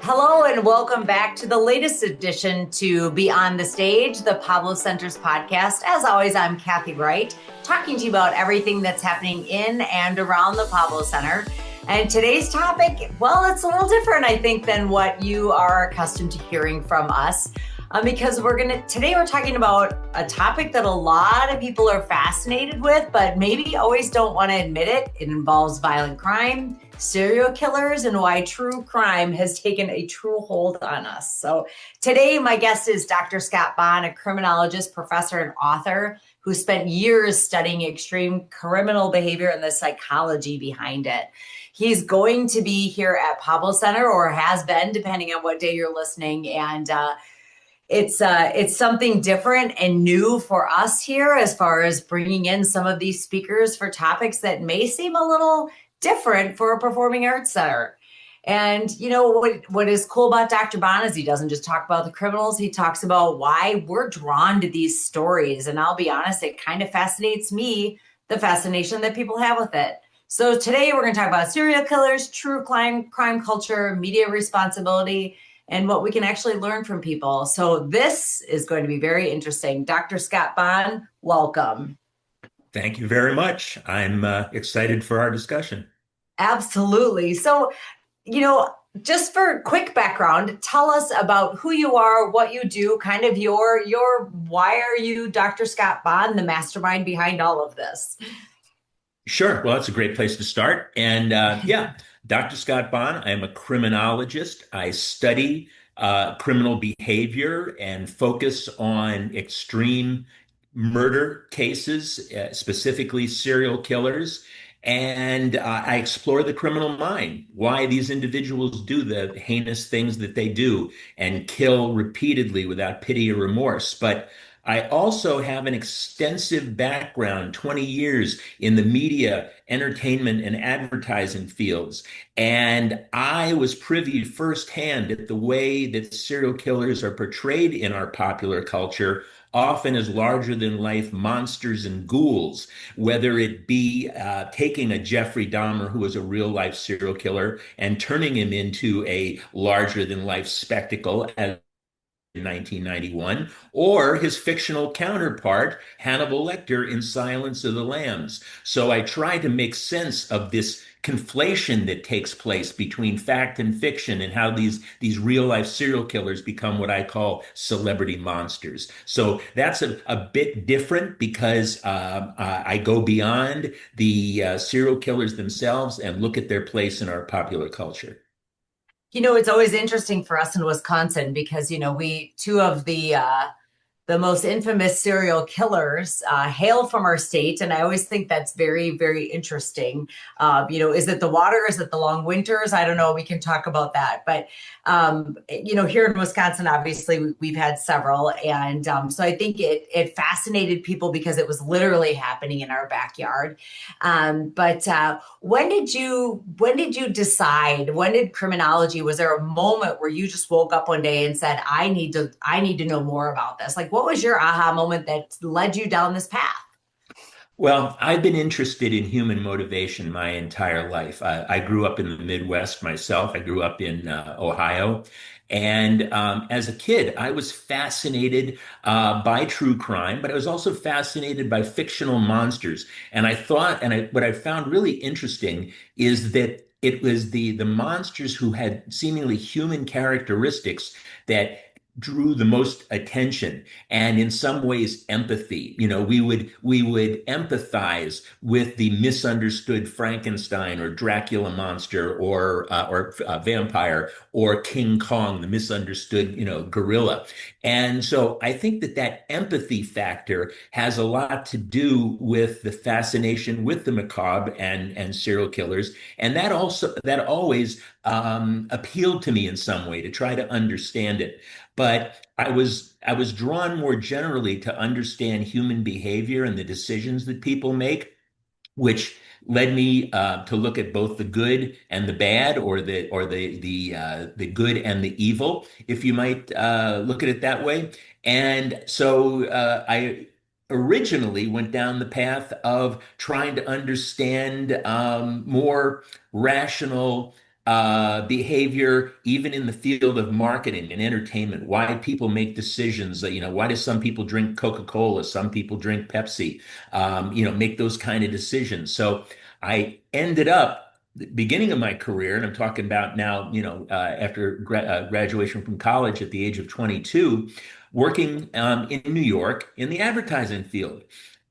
Hello and welcome back to the latest edition to Beyond the Stage, the Pablo Center's podcast. As always, I'm Kathy Wright, talking to you about everything that's happening in and around the Pablo Center. And today's topic, well, it's a little different, I think, than what you are accustomed to hearing from us. Because today we're talking about a topic that a lot of people are fascinated with, but maybe always don't want to admit it. It involves violent crime, serial killers, and why true crime has taken a true hold on us. So today my guest is Dr. Scott Bonn, a criminologist, professor, and author who spent years studying extreme criminal behavior and the psychology behind it. He's going to be here at Pablo Center, or has been, depending on what day you're listening. And it's something different and new for us here as far as bringing in some of these speakers for topics that may seem a little different for a performing arts center. And you know what is cool about Dr. Bonn is he doesn't just talk about the criminals, he talks about why we're drawn to these stories. And I'll be honest, it kind of fascinates me, the fascination that people have with it. So today we're going to talk about serial killers, true crime culture, media responsibility, and what we can actually learn from people. So this is going to be very interesting. Dr. Scott Bonn, welcome. Thank you very much. I'm excited for our discussion. Absolutely. So, just for quick background, tell us about who you are, what you do, kind of your why are you Dr. Scott Bonn, the mastermind behind all of this? Sure. Well, that's a great place to start. And yeah, Dr. Scott Bonn, I'm a criminologist. I study criminal behavior and focus on extreme murder cases, specifically serial killers. And I explore the criminal mind, why these individuals do the heinous things that they do and kill repeatedly without pity or remorse. But I also have an extensive background, 20 years in the media, entertainment, and advertising fields. And I was privy firsthand at the way that serial killers are portrayed in our popular culture, often as larger than life monsters and ghouls, whether it be taking a Jeffrey Dahmer, who was a real life serial killer, and turning him into a larger than life spectacle, as in 1991, or his fictional counterpart, Hannibal Lecter in Silence of the Lambs. So I try to make sense of this conflation that takes place between fact and fiction and how these real life serial killers become what I call celebrity monsters. So that's a bit different because I go beyond the serial killers themselves and look at their place in our popular culture. It's always interesting for us in Wisconsin because, we two of the most infamous serial killers hail from our state. And I always think that's very, very interesting. Is it the water? Is it the long winters? I don't know. We can talk about that. But, here in Wisconsin, obviously, we've had several. And so I think it fascinated people because it was literally happening in our backyard. But when did you decide, when did criminology, was there a moment where you just woke up one day and said, I need to know more about this? Like, what was your aha moment that led you down this path? Well, I've been interested in human motivation my entire life. I grew up in the Midwest myself. I grew up in Ohio. And as a kid, I was fascinated by true crime, but I was also fascinated by fictional monsters. And I thought, what I found really interesting is that it was the monsters who had seemingly human characteristics that drew the most attention and in some ways empathy. We would empathize with the misunderstood Frankenstein or Dracula monster or vampire or King Kong, the misunderstood gorilla. And so I think that empathy factor has a lot to do with the fascination with the macabre and serial killers, and that always appealed to me in some way to try to understand it. But I was drawn more generally to understand human behavior and the decisions that people make, which led me to look at both the good and the bad, or the good and the evil, if you might look at it that way. And so I originally went down the path of trying to understand more rational behavior, even in the field of marketing and entertainment, why people make decisions. Why do some people drink Coca-Cola? Some people drink Pepsi, make those kind of decisions. So I ended up, the beginning of my career, and I'm talking about now, after graduation from college at the age of 22, working in New York in the advertising field.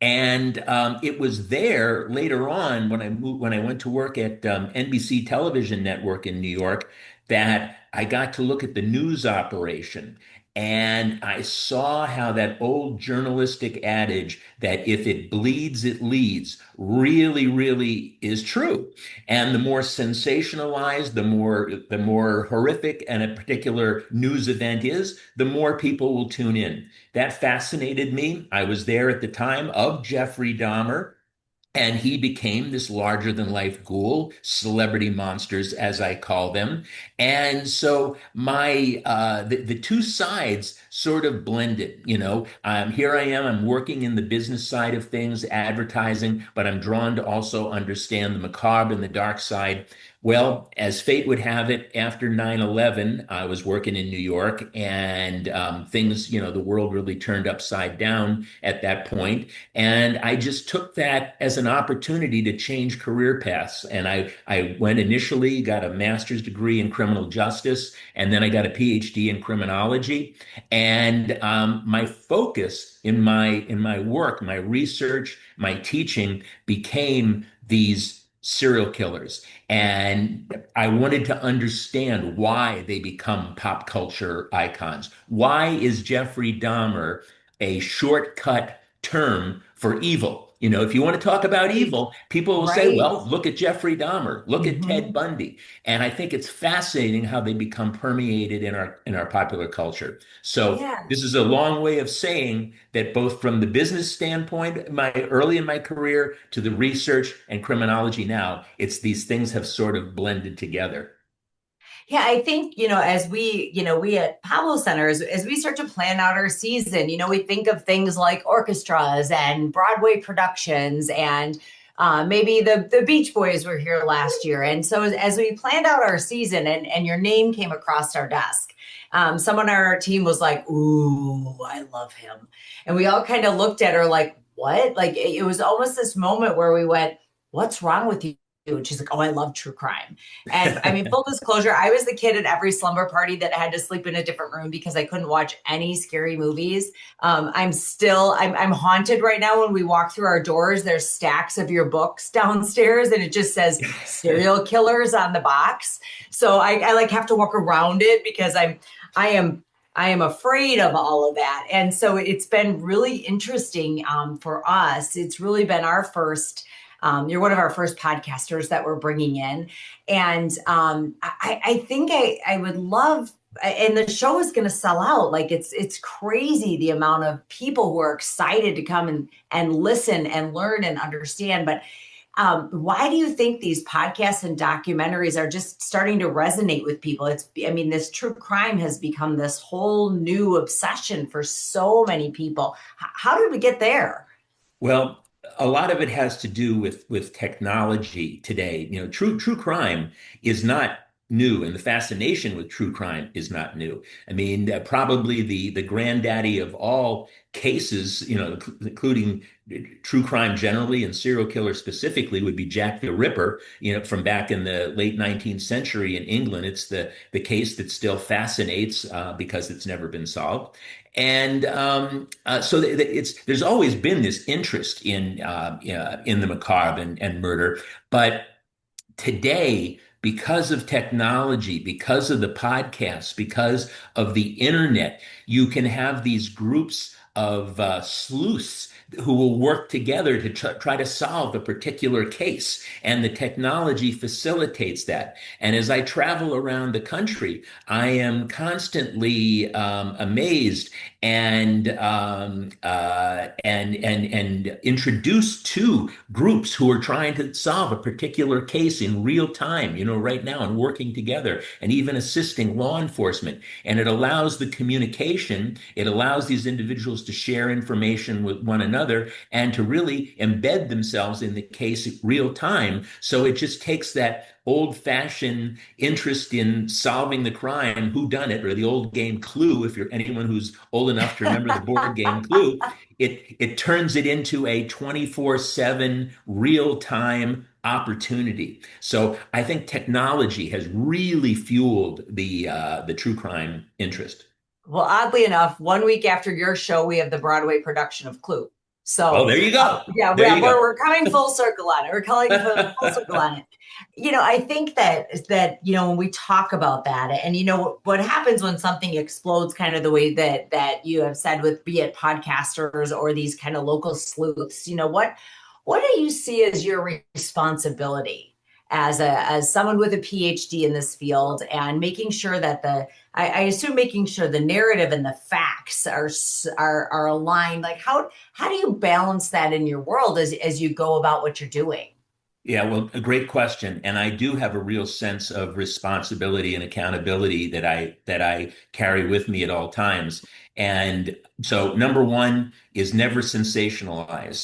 And it was there later on when I went to work at NBC Television Network in New York that I got to look at the news operation. And I saw how that old journalistic adage that if it bleeds, it leads really, really is true. And the more sensationalized, the more horrific and a particular news event is, the more people will tune in. That fascinated me. I was there at the time of Jeffrey Dahmer. And he became this larger than life ghoul, celebrity monsters, as I call them. And so the two sides sort of blended. Here I am. I'm working in the business side of things, advertising, but I'm drawn to also understand the macabre and the dark side. Well, as fate would have it, after 9/11, I was working in New York, and things, the world really turned upside down at that point. And I just took that as an opportunity to change career paths. And I went initially, got a master's degree in criminal justice, and then I got a PhD in criminology. And my focus in my work, my research, my teaching became these serial killers. And I wanted to understand why they become pop culture icons. Why is Jeffrey Dahmer a shortcut term for evil? If you want to talk about Right. evil, people will say, Right. well, look at Jeffrey Dahmer, look at Ted Hmm. Bundy. And I think it's fascinating how they become permeated in our popular culture. So Yeah. this is a long way of saying that both from the business standpoint, early in my career to the research and criminology now, it's these things have sort of blended together. Yeah, I think, as we at Pablo Center, as we start to plan out our season, we think of things like orchestras and Broadway productions and maybe the Beach Boys were here last year. And so as we planned out our season and your name came across our desk, someone on our team was like, "Ooh, I love him." And we all kind of looked at her like, "What?" Like it was almost this moment where we went, "What's wrong with you?" And she's like, "Oh, I love true crime." And I mean, full disclosure, I was the kid at every slumber party that had to sleep in a different room because I couldn't watch any scary movies. I'm haunted right now when we walk through our doors. There's stacks of your books downstairs, and it just says serial killers on the box. So I like have to walk around it because I am I am afraid of all of that. And so it's been really interesting for us. It's really been our first. You're one of our first podcasters that we're bringing in. And I think I would love, and the show is going to sell out. Like it's crazy the amount of people who are excited to come and listen and learn and understand. But why do you think these podcasts and documentaries are just starting to resonate with people? I mean, this true crime has become this whole new obsession for so many people. How did we get there? Well, a lot of it has to do with technology today. True crime is not new, and the fascination with true crime is not new. I mean, probably the granddaddy of all cases, including true crime generally and serial killers specifically, would be Jack the Ripper. From back in the late 19th century in England. It's the case that still fascinates because it's never been solved. And so there's always been this interest in the macabre and murder, but today, because of technology, because of the podcasts, because of the internet, you can have these groups of sleuths who will work together to try to solve a particular case. And the technology facilitates that. And as I travel around the country, I am constantly amazed and introduced to groups who are trying to solve a particular case in real time, right now, and working together and even assisting law enforcement. And it allows the communication, it allows these individuals to share information with one another another and to really embed themselves in the case real time. So it just takes that old-fashioned interest in solving the crime, who done it, or the old game Clue, if you're anyone who's old enough to remember the board game Clue. It turns it into a 24/7 real-time opportunity. So I think technology has really fueled the true crime interest. Well, oddly enough, 1 week after your show, we have the Broadway production of Clue. Well, So, there you go. yeah, There you go. we're coming full circle on it. We're coming full circle on it. I think that when we talk about that, and what happens when something explodes, kind of the way that you have said, with be it podcasters or these kind of local sleuths. What do you see as your responsibility as someone with a PhD in this field, and making sure that I assume making sure the narrative and the facts are aligned. Like how do you balance that in your world as you go about what you're doing? Yeah, well, a great question. And I do have a real sense of responsibility and accountability that I carry with me at all times. And so number one is never sensationalize.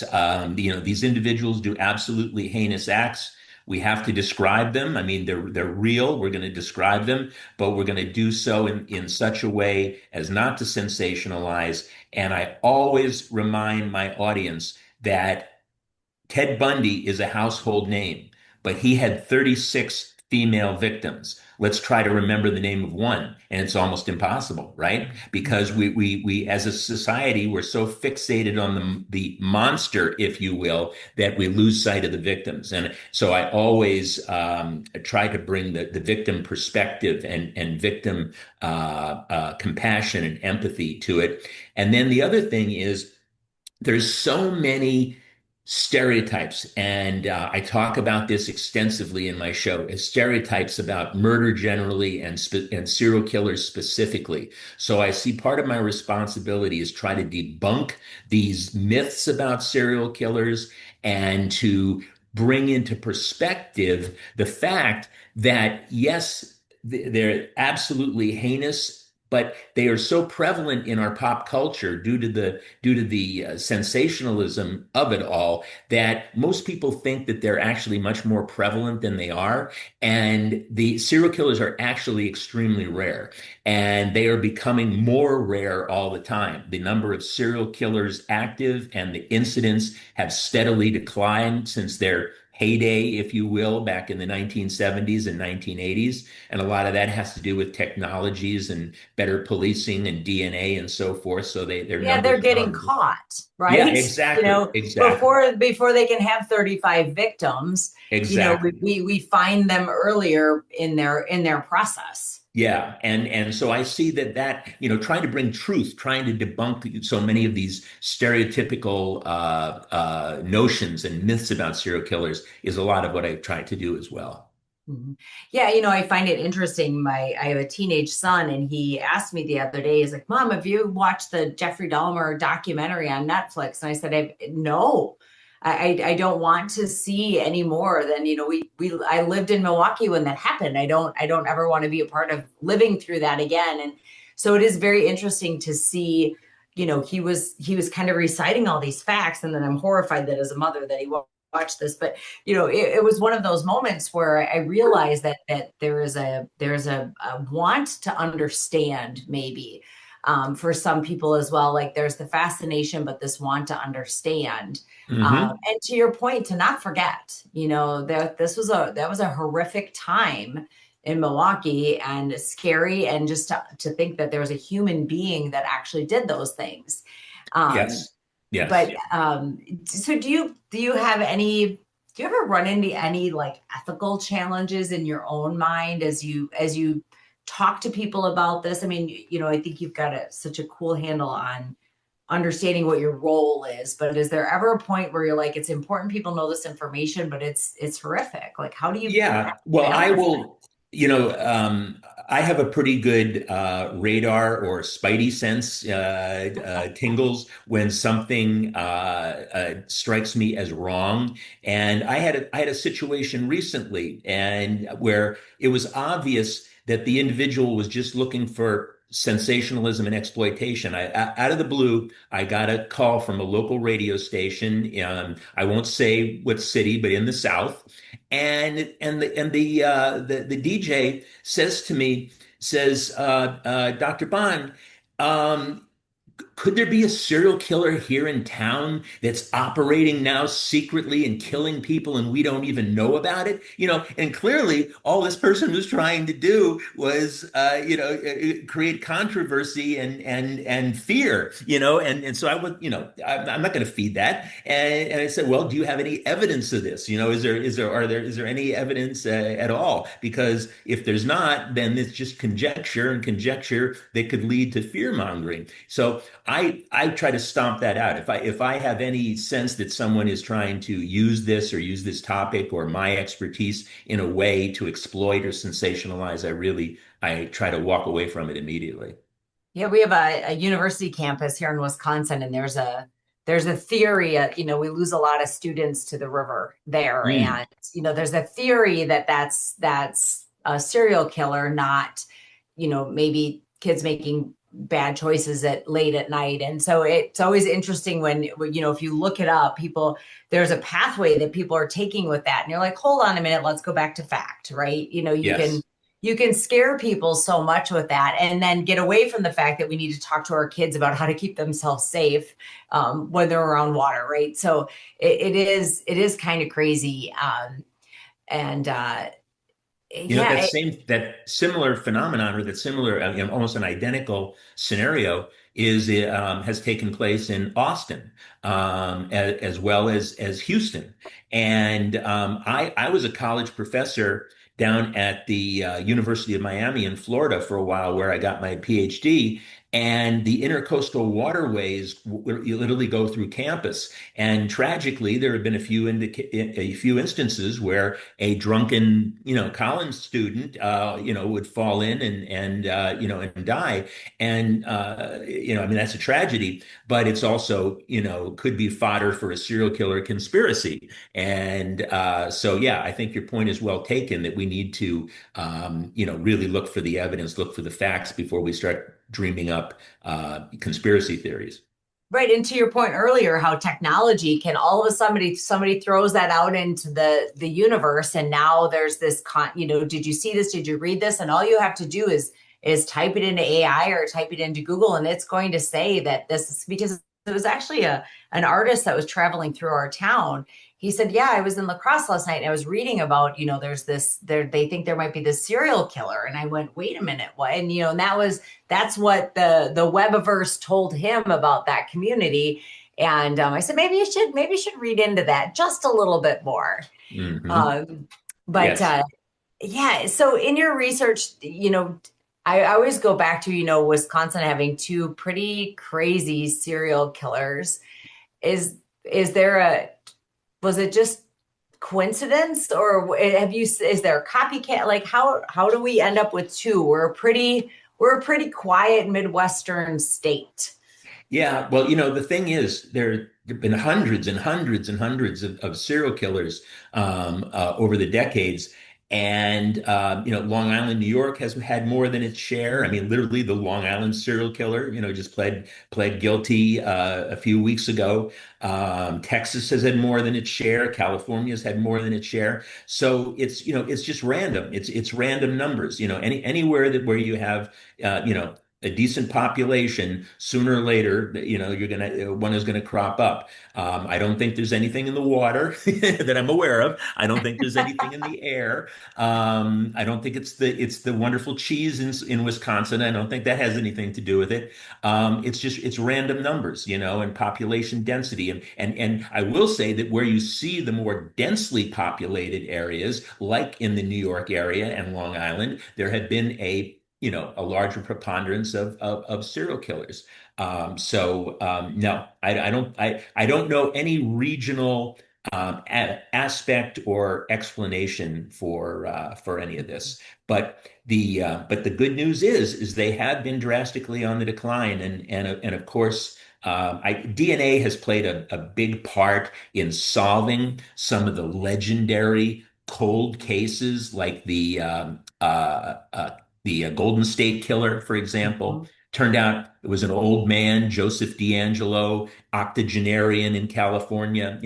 These individuals do absolutely heinous acts. We have to describe them. I mean, they're real. We're going to describe them, but we're going to do so in such a way as not to sensationalize. And I always remind my audience that Ted Bundy is a household name, but he had 36 female victims. Let's try to remember the name of one. And it's almost impossible, right? Because we as a society, we're so fixated on the monster, if you will, that we lose sight of the victims. And so I always try to bring the victim perspective and victim compassion and empathy to it. And then the other thing is, there's so many stereotypes, and I talk about this extensively in my show, is stereotypes about murder generally and serial killers specifically. So I see part of my responsibility is try to debunk these myths about serial killers and to bring into perspective the fact that yes, they're absolutely heinous, but they are so prevalent in our pop culture due to the sensationalism of it all, that most people think that they're actually much more prevalent than they are. And the serial killers are actually extremely rare, and they are becoming more rare all the time. The number of serial killers active and the incidents have steadily declined since their heyday, if you will, back in the 1970s and 1980s. And a lot of that has to do with technologies and better policing and DNA and so forth. So their Yeah, they're numbers getting are. caught, Yeah, right? exactly. Exactly. Before they can have 35 victims, Exactly. we find them earlier in their process. Yeah, and so I see trying to bring truth, trying to debunk so many of these stereotypical notions and myths about serial killers is a lot of what I try to do as well. Mhm. Yeah, I find it interesting. I have a teenage son, and he asked me the other day, he's like, "Mom, have you watched the Jeffrey Dahmer documentary on Netflix?" And I said, "No, I don't want to see any more than, I lived in Milwaukee when that happened. I don't ever want to be a part of living through that again." And so it is very interesting to see, he was kind of reciting all these facts, and then I'm horrified that as a mother that he watch this. But it was one of those moments where I realized that there is a want to understand, maybe, for some people as well. Like there's the fascination, but this want to understand. Hmm. And to your point, to not forget, that that was a horrific time in Milwaukee, and scary, and just to think that there was a human being that actually did those things. Um, Yes. Yes. but so do you have any do you ever run into any like ethical challenges in your own mind as you talk to people about this? I mean, I think you've got such a cool handle on understanding what your role is, but is there ever a point where you're like, it's important people know this information, but it's horrific? Like, how do you Yeah, well, I balance that? will, I have a pretty good radar or spidey sense tingles when something strikes me as wrong. And I had a situation recently, and where it was obvious that the individual was just looking for sensationalism and exploitation. Out of the blue, I got a call from a local radio station. I won't say what city, but in the South. And the DJ says to me, says, Dr. Bond, um, could there be a serial killer here in town that's operating now secretly and killing people and we don't even know about it? And clearly all this person was trying to do was, create controversy and fear, and so I would, I'm not going to feed that. And I said, well, do you have any evidence of this? Is there any evidence at all? Because if there's not, then it's just conjecture, and conjecture that could lead to fear mongering. So I try to stomp that out. If I have any sense that someone is trying to use this or use this topic or my expertise in a way to exploit or sensationalize, I try to walk away from it immediately. Yeah, we have a university campus here in Wisconsin, and there's a theory. We lose a lot of students to the river there, Mm, and there's a theory that that's a serial killer, not maybe kids making bad choices at late at night. And so it's always interesting when if you look it up, there's a pathway that people are taking with that, and you're like, hold on a minute, let's go back to fact, right? yes. You can scare people so much with that and then get away from the fact that we need to talk to our kids about how to keep themselves safe when they're around water, right? So it is kind of crazy. And yeah, That similar phenomenon, or that similar, almost an identical scenario, is has taken place in Austin, as well as Houston. And I was a college professor down at the University of Miami in Florida for a while, where I got my PhD. And the intercoastal waterways literally go through campus. And tragically, there have been a few instances where a drunken, college student, would fall in and die. And, I mean, that's a tragedy, but it's also, could be fodder for a serial killer conspiracy. And so, yeah, I think your point is well taken, that we need to, really look for the evidence, look for the facts before we start dreaming up conspiracy theories. right. And to your point earlier, how technology can all of a sudden somebody throws that out into the universe, and now there's this did you see this? Did you read this? And all you have to do is type it into AI or type it into Google, and it's going to say that this is because it was actually an artist that was traveling through our town. He said, "Yeah, I was in La Crosse last night and I was reading about, there's they think there might be this serial killer." And I went, "Wait a minute, what?" And and that's what the Webiverse told him about that community. And I said, maybe you should read into that just a little bit more. Hmm. Um, but Yes. yeah, so in your research, I always go back to Wisconsin having two pretty crazy serial killers. Is there a was it just coincidence, or is there a copycat? Like how do we end up with two? We're a pretty quiet Midwestern state. Yeah, well, the thing is, there've been hundreds and hundreds and hundreds of serial killers over the decades, and Long Island, New York, has had more than its share. I mean, literally, the Long Island serial killer, just pled guilty a few weeks ago. Texas has had more than its share. California's had more than its share. So it's just random. It's random numbers. Anywhere where you have a decent population, sooner or later, one is gonna crop up. I don't think there's anything in the water that I'm aware of. I don't think there's anything in the air. I don't think it's the wonderful cheese in Wisconsin. I don't think that has anything to do with it. It's random numbers, and population density. And I will say that where you see the more densely populated areas, like in the New York area and Long Island, there have been a larger preponderance of serial killers. No, I don't know any regional aspect or explanation for any of this. But the good news is they have been drastically on the decline, and of course. DNA has played a big part in solving some of the legendary cold cases, like the the Golden State Killer, for example. Mhm. Turned out it was an old man, Joseph D'Angelo, octogenarian in California.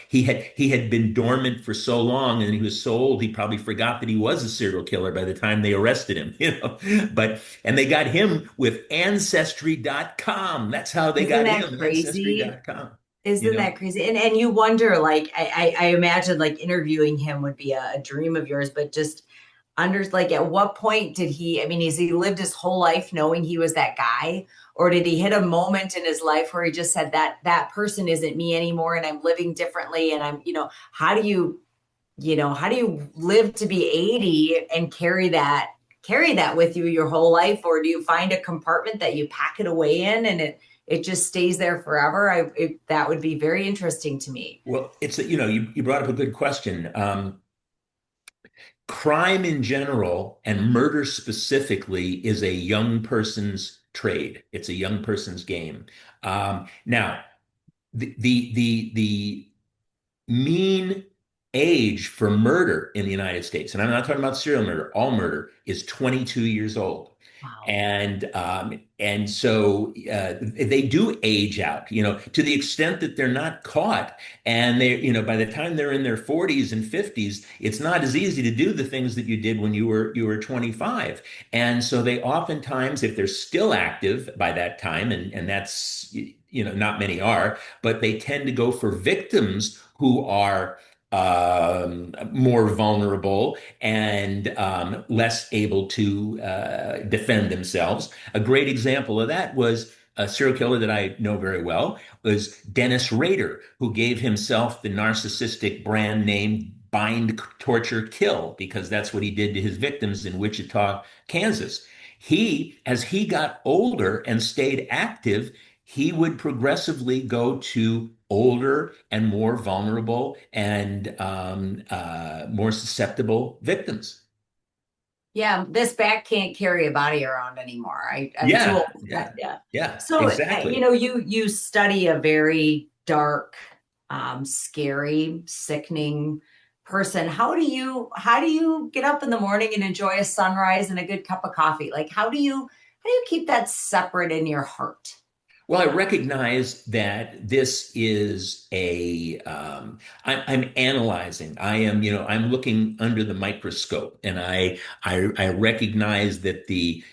He had been dormant for so long, and he was so old he probably forgot that he was a serial killer by the time they arrested him. And they got him with Ancestry.com. That's how they Isn't got that him, crazy? Ancestry.com. You Isn't know, that crazy? And you wonder, like, I imagine like interviewing him would be a dream of yours, but just under like at what point did he, I mean, has he lived his whole life knowing he was that guy? Or did he hit a moment in his life where he just said that person isn't me anymore and I'm living differently and how do how do you live to be 80 and carry that with you your whole life? Or do you find a compartment that you pack it away in and it just stays there forever? That would be very interesting to me. well, you brought up a good question. Crime in general and murder specifically is a young person's trade. It's a young person's game. Now, the mean age for murder in the United States, and I'm not talking about serial murder, all murder is 22 years old. Wow. And so they do age out, to the extent that they're not caught. And by the time they're in their 40s and 50s, it's not as easy to do the things that you did when you were 25. And so they oftentimes, if they're still active by that time, and that's, not many are, but they tend to go for victims who are more vulnerable and less able to defend themselves. A great example of that was a serial killer that I know very well was Dennis Rader, who gave himself the narcissistic brand name Bind, Torture, Kill, because that's what he did to his victims in Wichita, Kansas. As he got older and stayed active, he would progressively go to older and more vulnerable and more susceptible victims. Yeah, this back can't carry a body around anymore. I'm too Yeah, old for that. yeah, Yeah. yeah, So, exactly. you study a very dark, scary, sickening person. How do you get up in the morning and enjoy a sunrise and a good cup of coffee? Like how do you keep that separate in your heart? Well, I recognize that this is I'm analyzing. I'm looking under the microscope, and I recognize that the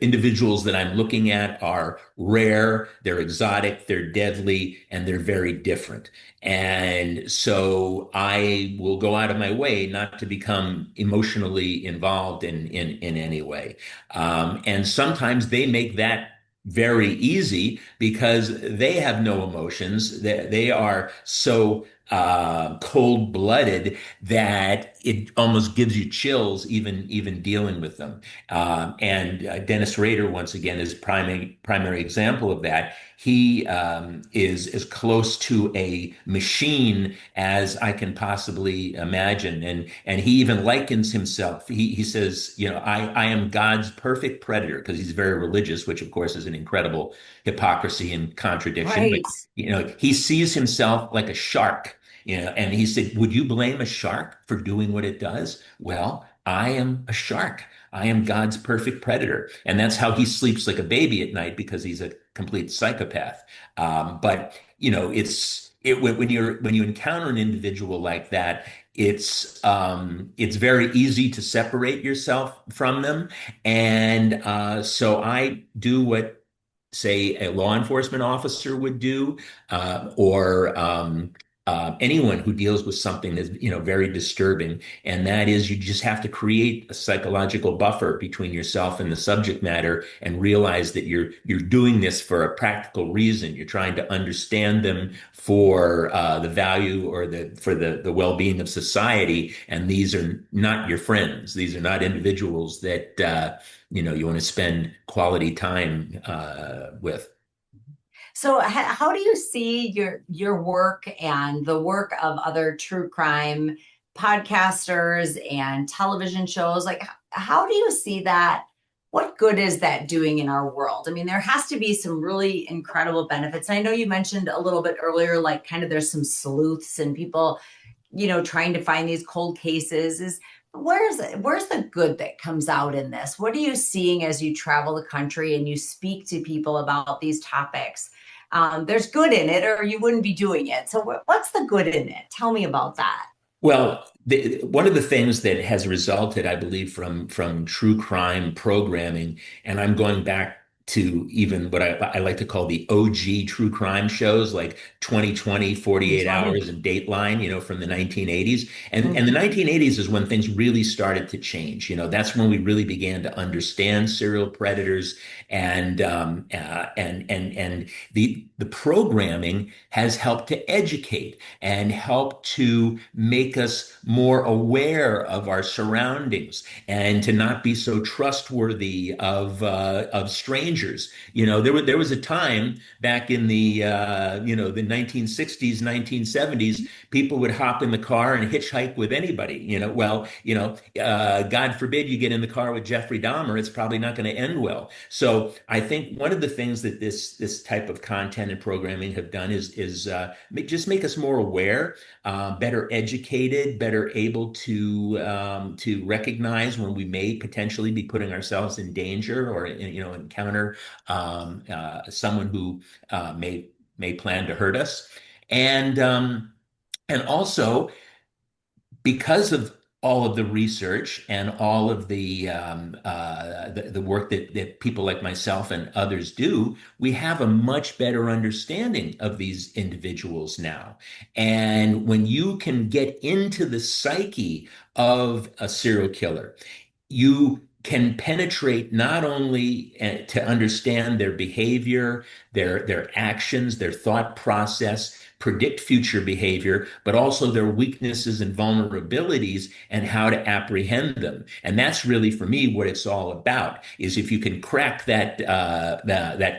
individuals that I'm looking at are rare, they're exotic, they're deadly, and they're very different. And so I will go out of my way not to become emotionally involved in any way. And sometimes they make that very easy because they have no emotions. They are so cold-blooded that it almost gives you chills even dealing with them. And Dennis Rader, once again, is primary example of that. He is as close to a machine as I can possibly imagine, and he even likens himself. He says, I am God's perfect predator because he's very religious, which of course is an incredible hypocrisy and contradiction. But Right. he sees himself like a shark. And he said, "Would you blame a shark for doing what it does?" Well, I am a shark. I am God's perfect predator. And that's how he sleeps like a baby at night because he's a complete psychopath. But when you encounter an individual like that, it's very easy to separate yourself from them. And so I do what, say, a law enforcement officer would do, or anyone who deals with something that's very disturbing, and that is you just have to create a psychological buffer between yourself and the subject matter, and realize that you're doing this for a practical reason. You're trying to understand them for the value or for the well-being of society, and these are not your friends. These are not individuals that you want to spend quality time with. So how do you see your work and the work of other true crime podcasters and television shows? Like how do you see that? What good is that doing in our world? I mean, there has to be some really incredible benefits. I know you mentioned a little bit earlier, like kind of there's some sleuths and people trying to find these cold cases is where's the good that comes out in this? What are you seeing as you travel the country and you speak to people about these topics? There's good in it, or you wouldn't be doing it. So what's the good in it? Tell me about that. Well, one of the things that has resulted, I believe, from true crime programming, and I'm going back to even what I like to call the OG true crime shows like 2020, 48 2020. Hours, and Dateline, from the 1980s. And the Mhm. 1980s is when things really started to change. That's when we really began to understand serial predators and the programming has helped to educate and help to make us more aware of our surroundings and to not be so trustworthy of strangers. There was a time back in the 1960s, 1970s, people would hop in the car and hitchhike with anybody. God forbid you get in the car with Jeffrey Dahmer, it's probably not going to end well. So I think one of the things that this type of content and programming have done is just make us more aware, better educated, better able to recognize when we may potentially be putting ourselves in danger or encounter someone who may plan to hurt us, and also because of all of the research and all of the work that people like myself and others do, we have a much better understanding of these individuals now. And when you can get into the psyche of a serial killer, you can penetrate not only to understand their behavior, their actions, their thought process, predict future behavior, but also their weaknesses and vulnerabilities and how to apprehend them. And that's really, for me, what it's all about. Is if you can crack that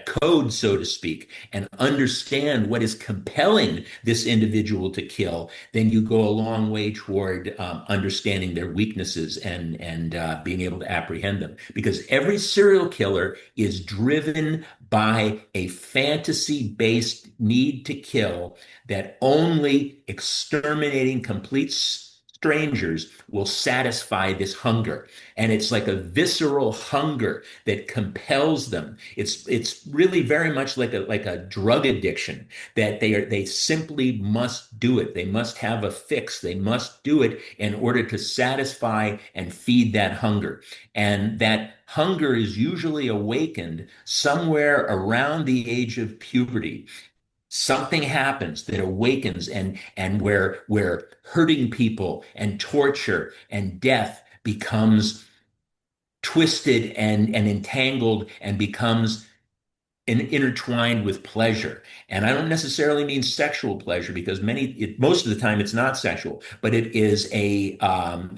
code, so to speak, and understand what is compelling this individual to kill, then you go a long way toward understanding their weaknesses and being able to apprehend them. Because every serial killer is driven by a fantasy-based need to kill that only exterminating complete strangers will satisfy this hunger. And it's like a visceral hunger that compels them. It's really very much like a drug addiction that they simply must do it. They must have a fix. They must do it in order to satisfy and feed that hunger. And that hunger is usually awakened somewhere around the age of puberty. Something happens that awakens, and where hurting people and torture and death becomes twisted and entangled and becomes intertwined with pleasure. And I don't necessarily mean sexual pleasure, because most of the time it's not sexual, but it is an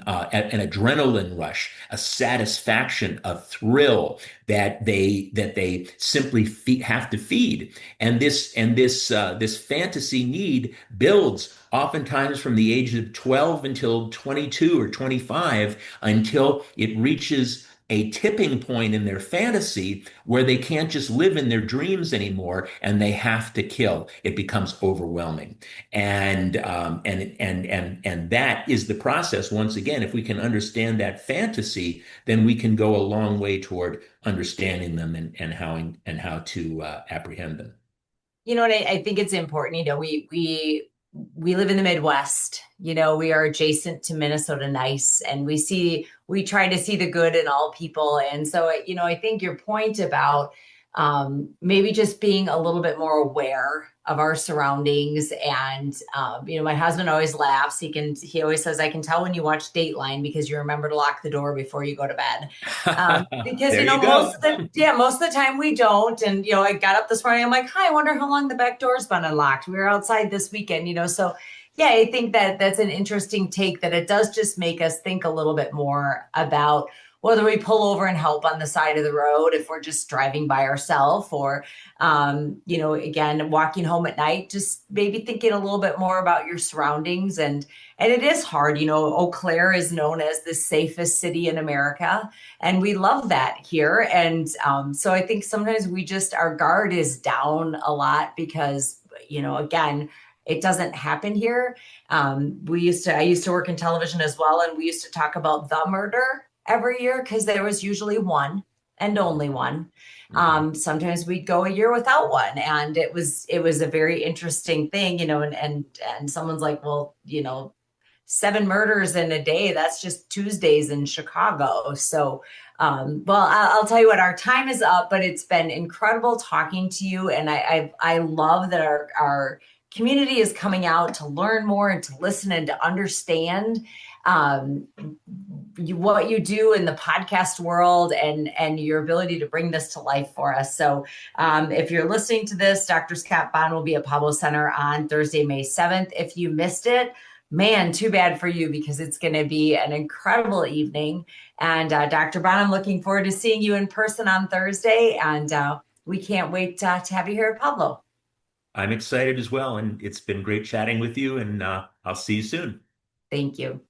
adrenaline rush, a satisfaction, a thrill that they simply have to feed. And this fantasy need builds oftentimes from the age of 12 until 22 or 25, until it reaches a tipping point in their fantasy where they can't just live in their dreams anymore and they have to kill. It becomes overwhelming. And that is the process. Once again, if we can understand that fantasy, then we can go a long way toward understanding them and how to apprehend them. And I think it's important. We live in the Midwest. We are adjacent to Minnesota nice, and we try to see the good in all people. And so, I think your point about maybe just being a little bit more aware of our surroundings. And my husband always laughs. He always says, I can tell when you watch Dateline because you remember to lock the door before you go to bed. Because There you most go. of the time we don't. And I got up this morning, I'm like, hi, I wonder how long the back door's been unlocked. We were outside this weekend. So yeah, I think that's an interesting take, that it does just make us think a little bit more about whether we pull over and help on the side of the road if we're just driving by ourselves, or again, walking home at night, just maybe thinking a little bit more about your surroundings. And it is hard. Eau Claire is known as the safest city in America, and we love that here. And so I think sometimes our guard is down a lot because, again, It doesn't happen here. I used to work in television as well, and we used to talk about the murder every year because there was usually one and only one. Mhm. Sometimes we'd go a year without one, and it was a very interesting thing, and someone's like, well, 7 murders in a day, that's just Tuesdays in Chicago. So, well, I'll tell you what, our time is up, but it's been incredible talking to you. And I love that our community is coming out to learn more and to listen and to understand um, what you do in the podcast world and your ability to bring this to life for us. So, if you're listening to this, Dr. Scott Bonn will be at Pablo Center on Thursday, May 7th. If you missed it, man, too bad for you because it's going to be an incredible evening. And Dr. Bonn, I'm looking forward to seeing you in person on Thursday. And we can't wait to have you here at Pablo. I'm excited as well, and it's been great chatting with you, and I'll see you soon. Thank you.